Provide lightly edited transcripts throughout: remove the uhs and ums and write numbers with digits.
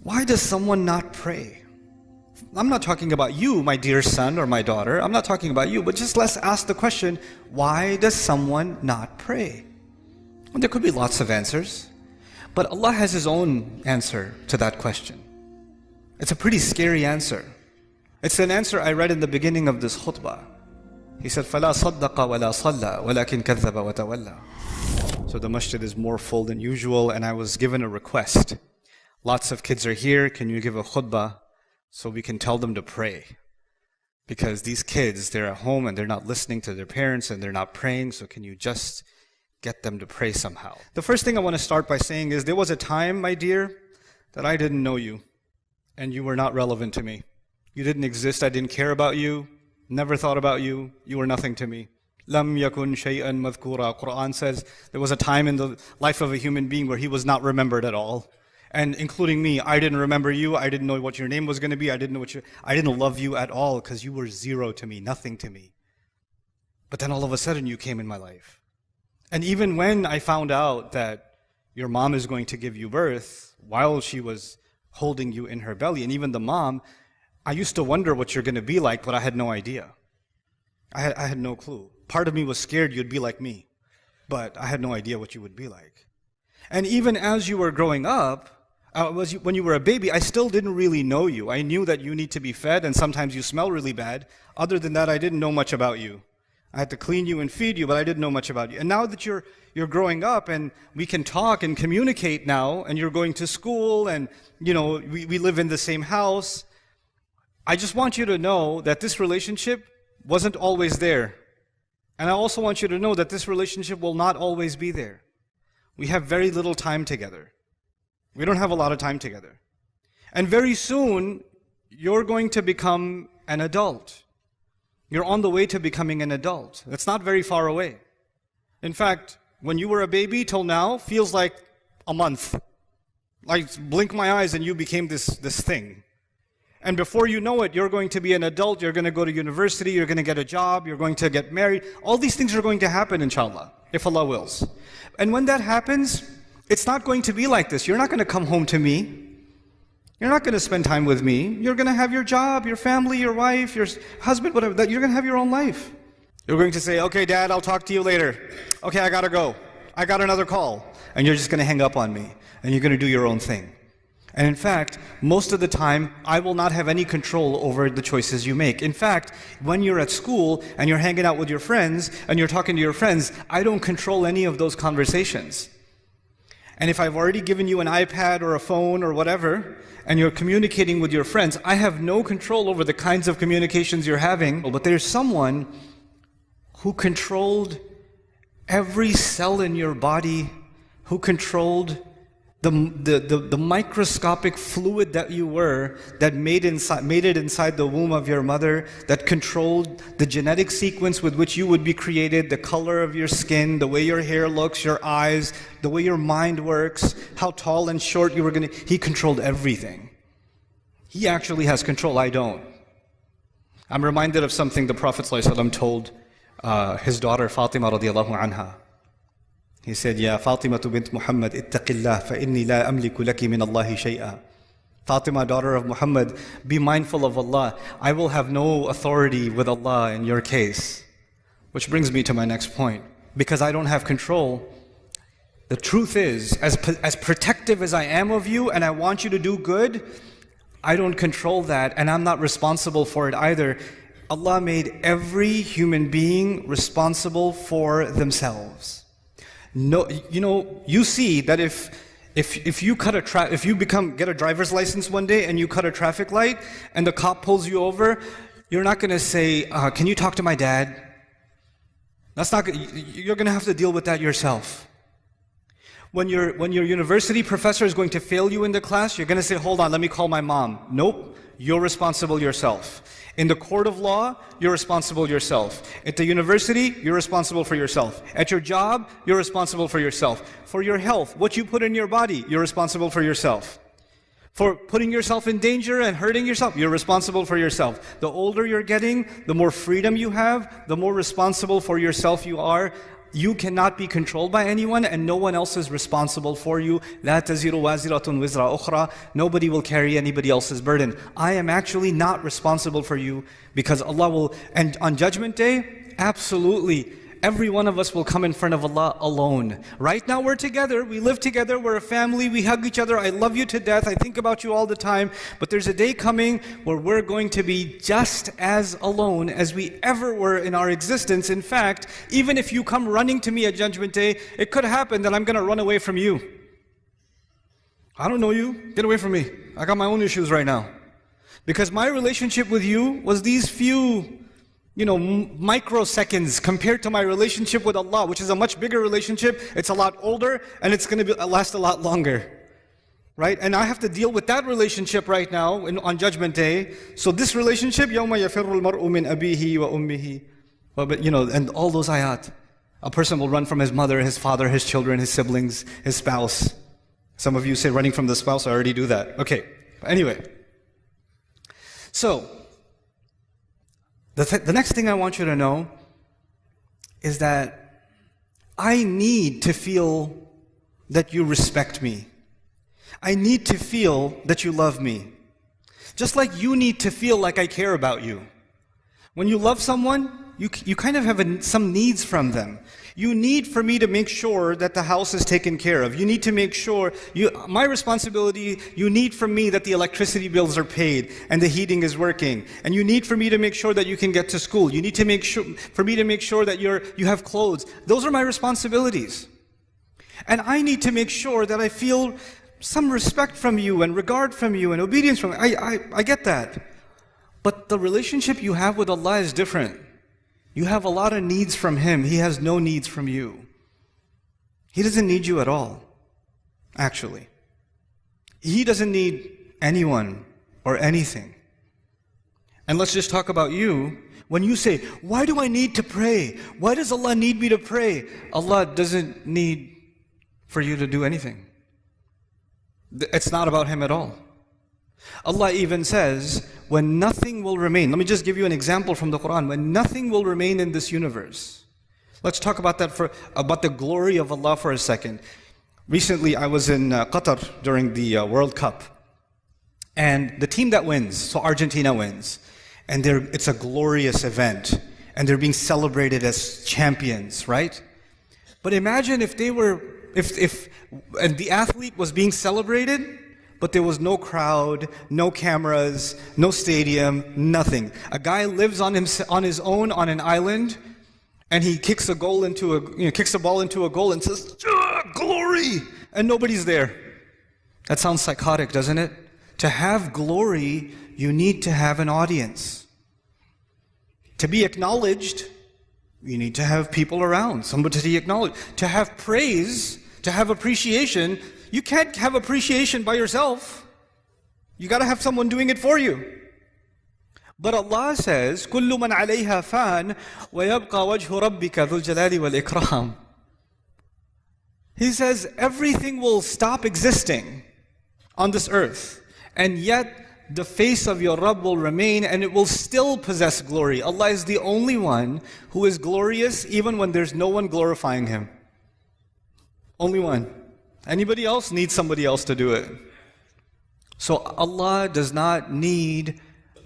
Why does someone not pray? I'm not talking about you, my dear son or my daughter. I'm not talking about you, but just let's ask the question, why does someone not pray? And there could be lots of answers, but Allah has His own answer to that question. It's a pretty scary answer. It's an answer I read in the beginning of this khutbah. He said, فَلَا صَدَّقَ وَلَا صَلَّى وَلَكِنْ كَذَّبَ وَتَوَلَّى. So the masjid is more full than usual, and I was given a request. Lots of kids are here, can you give a khutbah so we can tell them to pray? Because these kids, they're at home and they're not listening to their parents and they're not praying, so can you just get them to pray somehow? The first thing I want to start by saying is there was a time, my dear, that I didn't know you and you were not relevant to me. You didn't exist, I didn't care about you, never thought about you, you were nothing to me. Lam yakun shay'an madhkura. Quran says there was a time in the life of a human being where he was not remembered at all. And including me, I didn't remember you, I didn't know what your name was going to be, I didn't love you at all because you were zero to me, nothing to me. But then all of a sudden you came in my life. And even when I found out that your mom is going to give you birth while she was holding you in her belly, and even the mom, I used to wonder what you're going to be like, but I had no idea. I had no clue. Part of me was scared you'd be like me, but I had no idea what you would be like. And even as you were growing up, when you were a baby, I still didn't really know you. I knew that you need to be fed and sometimes you smell really bad. Other than that, I didn't know much about you. I had to clean you and feed you, but I didn't know much about you. And now that you're growing up and we can talk and communicate now, and you're going to school and we live in the same house, I just want you to know that this relationship wasn't always there. And I also want you to know that this relationship will not always be there. We have very little time together. We don't have a lot of time together. And very soon, you're going to become an adult. You're on the way to becoming an adult. That's not very far away. In fact, when you were a baby till now, feels like a month. Like blink my eyes and you became this thing. And before you know it, you're going to be an adult, you're going to go to university, you're going to get a job, you're going to get married. All these things are going to happen, inshallah, if Allah wills. And when that happens, it's not going to be like this. You're not going to come home to me. You're not going to spend time with me. You're going to have your job, your family, your wife, your husband, whatever. You're going to have your own life. You're going to say, okay, Dad, I'll talk to you later. Okay, I got to go. I got another call. And you're just going to hang up on me. And you're going to do your own thing. And in fact, most of the time, I will not have any control over the choices you make. In fact, when you're at school and you're hanging out with your friends and you're talking to your friends, I don't control any of those conversations. And if I've already given you an iPad or a phone or whatever, and you're communicating with your friends, I have no control over the kinds of communications you're having. But there's someone who controlled every cell in your body, who controlled the microscopic fluid that you were, that made it inside the womb of your mother, that controlled the genetic sequence with which you would be created, the color of your skin, the way your hair looks, your eyes, the way your mind works, how tall and short you were going to. He controlled everything. He actually has control, I don't. I'm reminded of something the Prophet ﷺ told his daughter Fatima radiallahu anha. He said, Ya Fatima bint Muhammad, ittaqillah fa inni la amliku laki min Allahi shay'a. Fatima, daughter of Muhammad, be mindful of Allah. I will have no authority with Allah in your case. Which brings me to my next point. Because I don't have control, the truth is, as protective as I am of you and I want you to do good, I don't control that and I'm not responsible for it either. Allah made every human being responsible for themselves. No, you see that if you get a driver's license one day and you cut a traffic light and the cop pulls you over, you're not going to say, can you talk to my dad? You're going to have to deal with that yourself. When your university professor is going to fail you in the class, you're going to say, hold on, let me call my mom. Nope, you're responsible yourself. In the court of law, you're responsible yourself. At the university, you're responsible for yourself. At your job, you're responsible for yourself. For your health, what you put in your body, you're responsible for yourself. For putting yourself in danger and hurting yourself, you're responsible for yourself. The older you're getting, the more freedom you have, the more responsible for yourself you are. you cannot be controlled by anyone, and no one else is responsible for you. لا تزر وازرة وزر أخرى. Nobody will carry anybody else's burden. I am actually not responsible for you, because Allah will, and on Judgment Day, absolutely, every one of us will come in front of Allah alone. Right now we're together, we live together, we're a family, we hug each other, I love you to death, I think about you all the time. But there's a day coming where we're going to be just as alone as we ever were in our existence. In fact, even if you come running to me at Judgment Day, it could happen that I'm going to run away from you. I don't know you, get away from me. I got my own issues right now. Because my relationship with you was these few microseconds compared to my relationship with Allah, which is a much bigger relationship. It's a lot older, and it's going to last a lot longer. Right? And I have to deal with that relationship right now on Judgment Day. So this relationship, يَوْمَ يَفِرُّ الْمَرْءُ مِنْ أَبِيهِ وَأُمِّهِ. And all those ayat. A person will run from his mother, his father, his children, his siblings, his spouse. Some of you say running from the spouse, I already do that. Okay, anyway. So, the next thing I want you to know is that I need to feel that you respect me. I need to feel that you love me. Just like you need to feel like I care about you. When you love someone, you kind of have some needs from them. You need for me to make sure that the house is taken care of. You need to make sure, my responsibility, you need from me that the electricity bills are paid and the heating is working. And you need for me to make sure that you can get to school. You need to make sure, for me to make sure that you have clothes. Those are my responsibilities. And I need to make sure that I feel some respect from you and regard from you and obedience from you. I get that. But the relationship you have with Allah is different. You have a lot of needs from Him. He has no needs from you. He doesn't need you at all, actually. He doesn't need anyone or anything. And let's just talk about you. When you say, why do I need to pray? Why does Allah need me to pray? Allah doesn't need for you to do anything. It's not about Him at all. Allah even says, when nothing will remain, let me just give you an example from the Quran, when nothing will remain in this universe. Let's talk about that about the glory of Allah for a second. Recently I was in Qatar during the World Cup, and the team that wins, so Argentina wins, and it's a glorious event, and they're being celebrated as champions, right? But imagine if and the athlete was being celebrated, but there was no crowd, no cameras, no stadium, nothing. A guy lives on his own on an island, and he kicks a ball into a goal and says, "Glory!" and nobody's there. That sounds psychotic, doesn't it? To have glory, you need to have an audience. To be acknowledged, you need to have people around, somebody to be acknowledged. To have praise, to have appreciation, you can't have appreciation by yourself. You got to have someone doing it for you. But Allah says, كُلُّ مَنْ عَلَيْهَا فَانٍ وَيَبْقَى وَجْهُ رَبِّكَ ذُو الْجَلَالِ وَالْإِكْرَامِ. He says, everything will stop existing on this earth, and yet the face of your Rabb will remain, and it will still possess glory. Allah is the only one who is glorious even when there's no one glorifying Him. Only one. Anybody else needs somebody else to do it. So Allah does not need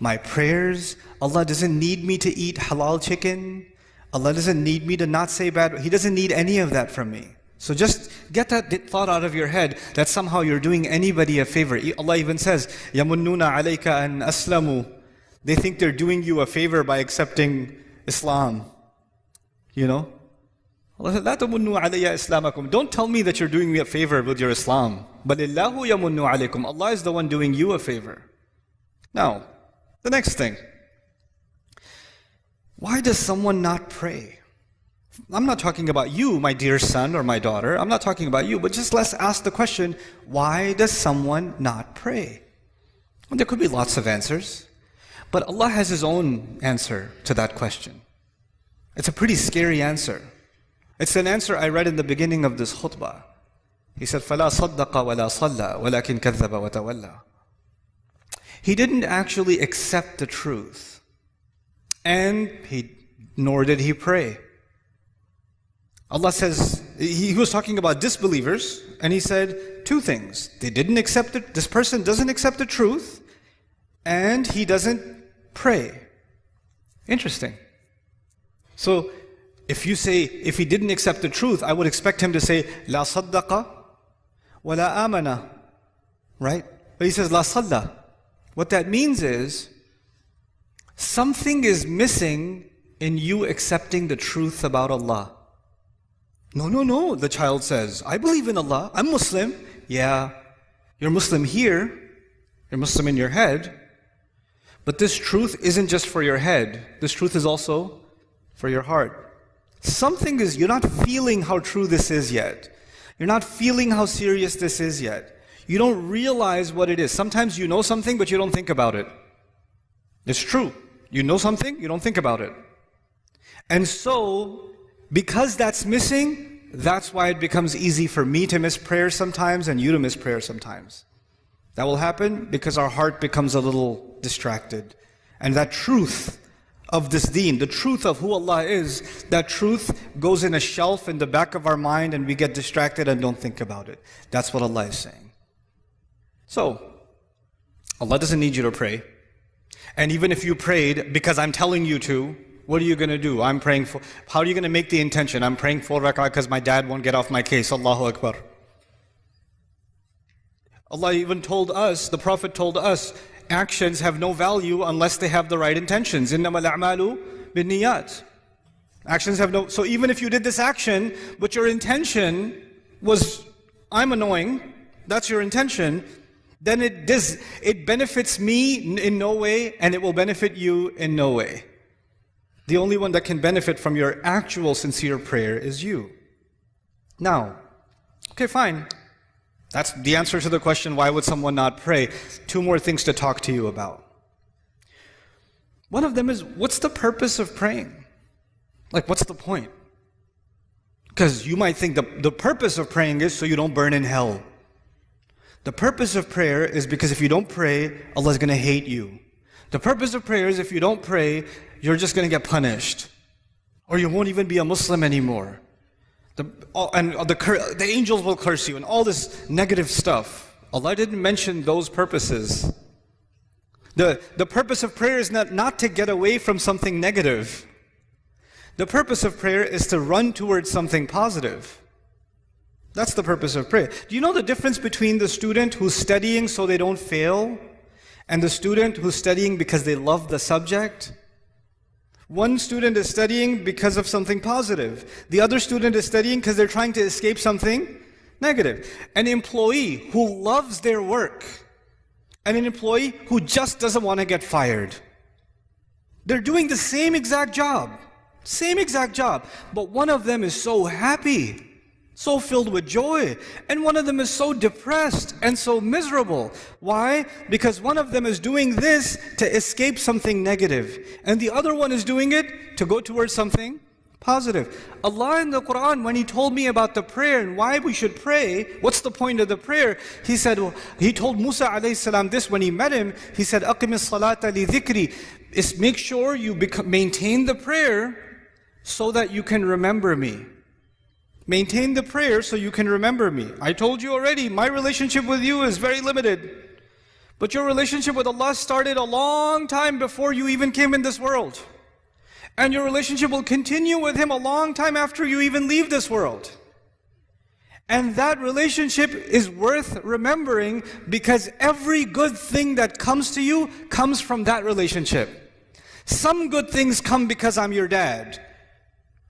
my prayers. Allah doesn't need me to eat halal chicken. Allah doesn't need me to not say bad. He doesn't need any of that from me. So just get that thought out of your head that somehow you're doing anybody a favor. Allah even says, يَمُنُّونَ عَلَيْكَ أَنْ أَسْلَمُوا. They think they're doing you a favor by accepting Islam. You know? Allah said, لَا تَمُنُّوا عَلَيَّ إِسْلَامَكُمْ. Don't tell me that you're doing me a favor with your Islam. بَلِ اللَّهُ يَمُنُّ عَلَيْكُمْ. Allah is the one doing you a favor. Now, the next thing. Why does someone not pray? I'm not talking about you, my dear son or my daughter. I'm not talking about you, but just let's ask the question, why does someone not pray? Well, there could be lots of answers, but Allah has His own answer to that question. It's a pretty scary answer. It's an answer I read in the beginning of this khutbah. He said, فَلَا صَدَّقَ وَلَا صَلَّى وَلَكِنْ كَذَّبَ وَتَوَلَّى. He didn't actually accept the truth, and nor did he pray. Allah says, He was talking about disbelievers, and He said two things. They didn't accept it, this person doesn't accept the truth, and he doesn't pray. Interesting. So, if you say, if he didn't accept the truth, I would expect him to say, La saddaqa wa la amana. Right? But he says, La salla. What that means is, something is missing in you accepting the truth about Allah. No, the child says, I believe in Allah, I'm Muslim. Yeah, you're Muslim here, you're Muslim in your head, but this truth isn't just for your head, this truth is also for your heart. Something is, you're not feeling how true this is yet. You're not feeling how serious this is yet. You don't realize what it is. Sometimes you know something, but you don't think about it. It's true. You know something, you don't think about it. And so, because that's missing, that's why it becomes easy for me to miss prayer sometimes and you to miss prayer sometimes. That will happen because our heart becomes a little distracted. And that truth of this deen, the truth of who Allah is, that truth goes in a shelf in the back of our mind and we get distracted and don't think about it. That's what Allah is saying. So, Allah doesn't need you to pray. And even if you prayed because I'm telling you to, what are you going to do? I'm praying for, how are you going to make the intention? I'm praying 4 rak'ah because my dad won't get off my case. Allahu Akbar. Allah even told us, the Prophet told us, actions have no value unless they have the right intentions. إِنَّمَا الْأَعْمَالُ بِالنِّيَّاتِ. Actions have no, so even if you did this action, but your intention was, I'm annoying, that's your intention, then it benefits me in no way, and it will benefit you in no way. The only one that can benefit from your actual sincere prayer is you. Now, okay, fine. That's the answer to the question, why would someone not pray? 2 more things to talk to you about. One of them is, what's the purpose of praying? Like, what's the point? Because you might think the purpose of praying is so you don't burn in hell. The purpose of prayer is because if you don't pray, Allah is going to hate you. The purpose of prayer is if you don't pray, you're just going to get punished. Or you won't even be a Muslim anymore. The angels will curse you and all this negative stuff. Allah didn't mention those purposes. The purpose of prayer is not to get away from something negative. The purpose of prayer is to run towards something positive. That's the purpose of prayer. Do you know the difference between the student who's studying so they don't fail and the student who's studying because they love the subject? One student is studying because of something positive. The other student is studying because they're trying to escape something negative. An employee who loves their work and an employee who just doesn't want to get fired. They're doing the same exact job, but one of them is so happy, so filled with joy, and one of them is so depressed and so miserable. Why? Because one of them is doing this to escape something negative, and the other one is doing it to go towards something positive. Allah in the Quran, when He told me about the prayer and why we should pray, what's the point of the prayer? He said, He told Musa alayhi salam this when he met him. He said, أَقِمِ الصَّلَاةَ لِذِكْرِ. Is make sure you maintain the prayer so that you can remember me. Maintain the prayer so you can remember me. I told you already, my relationship with you is very limited. But your relationship with Allah started a long time before you even came in this world. And your relationship will continue with Him a long time after you even leave this world. And that relationship is worth remembering because every good thing that comes to you comes from that relationship. Some good things come because I'm your dad.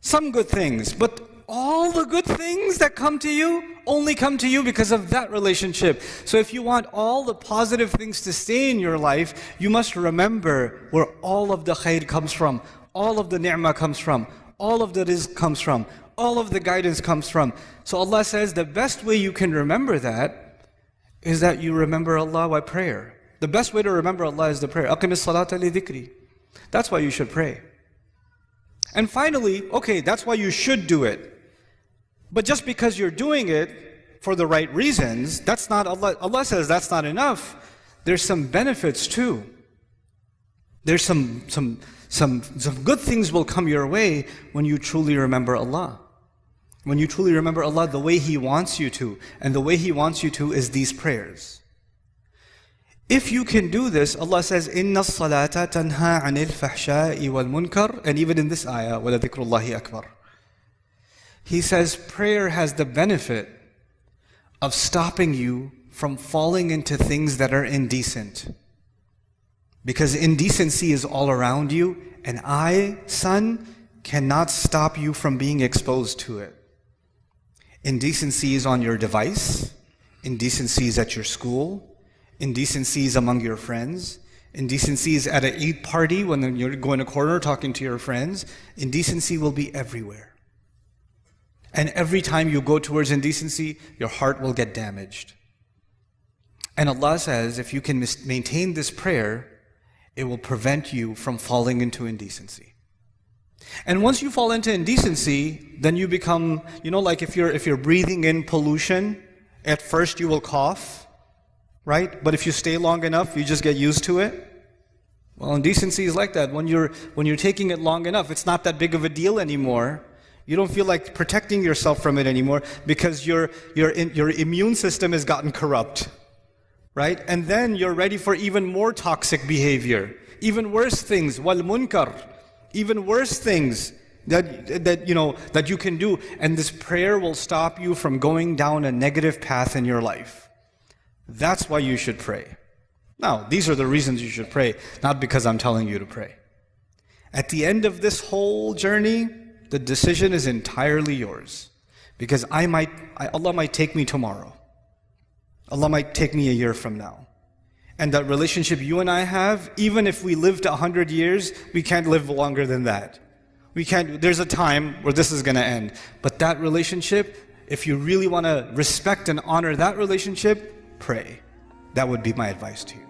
Some good things, but all the good things that come to you only come to you because of that relationship. So if you want all the positive things to stay in your life, you must remember where all of the khair comes from, all of the ni'mah comes from, all of the rizq comes from, all of the guidance comes from. So Allah says the best way you can remember that is that you remember Allah by prayer. The best way to remember Allah is the prayer. أَقِمِ الصَّلَاةَ لِذِكْرِ. That's why you should pray. And finally, okay, that's why you should do it. But just because you're doing it for the right reasons, that's not Allah. Allah says that's not enough. There's some benefits too. There's some good things will come your way when you truly remember Allah. When you truly remember Allah the way He wants you to, and the way He wants you to is these prayers. If you can do this, Allah says, إِنَّ الصَّلَاةَ تَنْهَى عَنِ الْفَحْشَاءِ وَالْمُنْكَرِ, and even in this ayah, وَلَذِكْرُ اللَّهِ أَكْبَرُ. He says prayer has the benefit of stopping you from falling into things that are indecent. Because indecency is all around you, and I, son, cannot stop you from being exposed to it. Indecency is on your device, indecency is at your school, indecency is among your friends, indecency is at an Eid party when you're going a corner talking to your friends. Indecency will be everywhere. And every time you go towards indecency, your heart will get damaged. And Allah says, if you can maintain this prayer, it will prevent you from falling into indecency. And once you fall into indecency, then you become, like if you're breathing in pollution, at first you will cough, right? But if you stay long enough, you just get used to it. Well, indecency is like that. When you're taking it long enough, it's not that big of a deal anymore. You don't feel like protecting yourself from it anymore because your immune system has gotten corrupt, right? And then you're ready for even more toxic behavior, even worse things, wal munkar, even worse things that you can do. And this prayer will stop you from going down a negative path in your life. That's why you should pray. Now, these are the reasons you should pray, not because I'm telling you to pray. At the end of this whole journey, the decision is entirely yours. Because Allah might take me tomorrow. Allah might take me a year from now. And that relationship you and I have, even if we lived 100 years, we can't live longer than that. There's a time where this is going to end. But that relationship, if you really want to respect and honor that relationship, pray. That would be my advice to you.